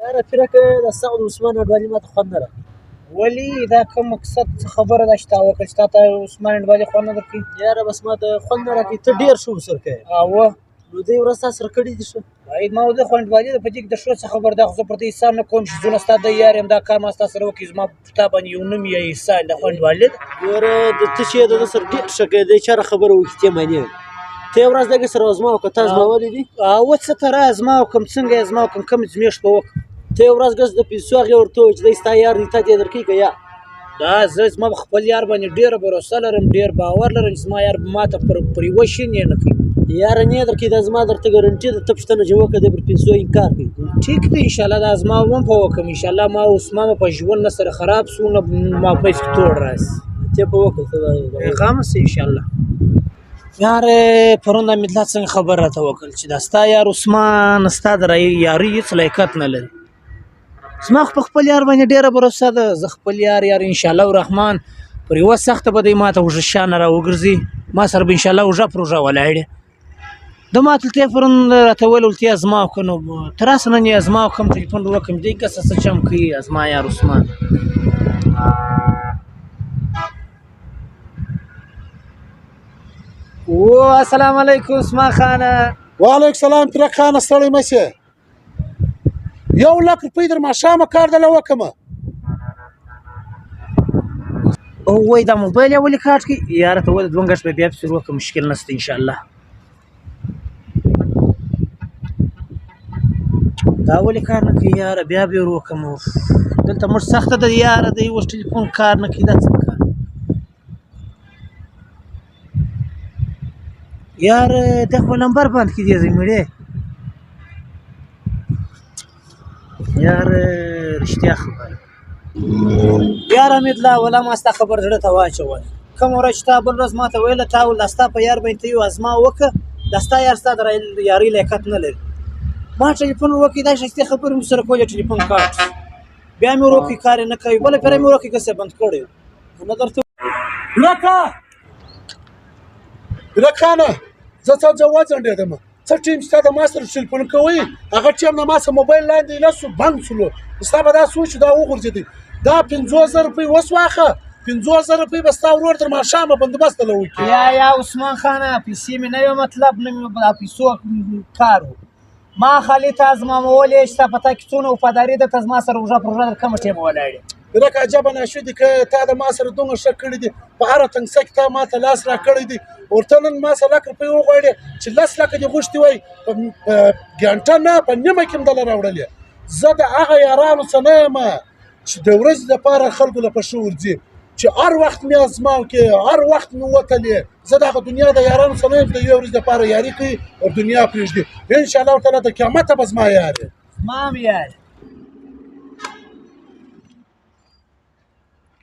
یاره پیرکه د سعد عثمان اډوالي ماته خوند نه راکوي. ولې دا کوم مقصد خبره ده چې تا وکړه چې تا ته عثمان اډوالي خوند نه درکوي؟ یاره بس ماته خوند نه راکوي، ته ډېر ښه ورسره کوې. نو دې ورځ تا سره کړي دي ښه. باید ما د خو اډوالي په دې کې د ښو څه خبر ده، خو زه پر دې حساب نه کوم چې زونه ستا د یار یم، دا کار ما ستا سره وکړي، زما په تا باندې یو نوم یا احسان د خو اډوالي ده. ګوره ته چې د ده سره ډېر ښه کوې، دی چاره خبره وکړي ته یې منې. ته یې ورځ دغې سره ازما وکړه، تا ازماولې دي؟ څه ته را ازما وکړم، څنګه یې ازما وکړم، کوم ازمېښت به وکړم؟ ته یې ورځ ګز د پیسو هغې ورته ووایه چې دی ستا یار دی، تا دې درکوي که یا؟ دا زما خپل یار باندې ډېره بروسه لرم، ډېر باور لرم چې زما یار به ما ته پر یوه شي نه کوي. یاره نه یې درکوي، دا زما درته ګارنټي ده. ته پوښتنه چې وکړه دی پر پیسو انکار کوي. ټیک دی، انشاءالله دا زما هم په وکړم، انشاءالله ما عثمان په ژوند نه سره خراب سو نه ما پیسې توړ راسي. ته په وکړه ته پیغام سه انشاءالله. یار پرون دا مې څنګه خبر راته وکړل چې دا ستا یار عثمان ستا د یارۍ هېڅ لیاقت نه لري. زما خو په خپل یار باندې ډېره بروسه ده، زه خپل یار انشاءالله الرحمن پر یوه سخته به دی ما ته اوږه شا نه راوګرځي، ما سره به انشاءالله اوږه پر اوږه ولاړې. ده ما ته ته پرون راته ویل ولتې ازما وکړه، نو ته راسه نن یې ازما وکړم، تلیفون به وکړم، دی کسه څه چم کوي ازما یار عثمان. السلام علیکم عثمان خانه. وعلیکم سلام پیرک خانه، ستړی مه شې. 1,00,000 روپۍ در ماښامه کار دله وکړمه. وای دا موبایل یې ولې کاټ کړي؟ یاره ته ولې 2 غټ به بیا پسې وکړه، مشکل نشته انشاءالله. دا ولې کار نه کوي یاره؟ بیا به یې ور وکړم. دلته موږ سخته ده یاره، دی اوس ټلیفون کار نه کوي، دا څنګه کار؟ یاره دا خو نمبر بند کړي دی زمړې. یاره رښتیا خبره یار حمید الله، ولا ما ستا خبر زړه ته واچول. کومه ورځ چې تا بل ورځ ما ته ویله تا ویل دا ستا په یار باندې ته یو ازما وکړه، دا ستا یار ستا د یارۍ لیاقت نه لري. ما ټلیفون وکړي، دا شخصي خبرې مو سره کولې، ټلیفون کاټ بیا مې ور وکړي، کار یې نه کوي، بله پېره مې ور وکړي کسې بند کړی نه درته. پیرک خانه زه څه وځنډېدم، څه ټیم چې تا د ما سره ټلیفون کوئ، هغه ټیم نه ما سره موبایل لاندې ایله سو، بند سولو. ستا به داسې وشي دا وغورځېدی. دا 50,000 روپۍ اوس واخه، 50,000 روپۍ به ستا ورور تر ماښامه بندوبست دله وکړي. یا عثمان خانه، پیسې مې نه یو مطلب، نه مې د پیسو کار و. ما خالي ته ازمامولې چې ستا په تا کې څونه وفاداري ده، ته زما سره اوږه پر اوږه در کومه ټیمه ولاړې. پیرک عجبه ناشدي که تا د ما سره دومره ښه کړي دي، په هره تنګسه کې تا ما ته لاس را کړی دی، ورته نن ما سره 1,00,000 روپۍ وغواړې چې 10,00,000 دې غوښتي وای، په ګنټه نه په نیمه کې هم دله راوړلې. زه د هغه یارانو څه نه یم چې د ورځې دپاره خلکو له پښه ورځي، چې هر وخت مې ازما وکړې، هر وخت مې وتلې. زه د هغه دنیا د یارانو څه نه یم چې د یوې ورځې دپاره یاري کوي او دنیا پرېږدي. انشاءالله تعالی د قیامته به زما یار یې. زما هم یار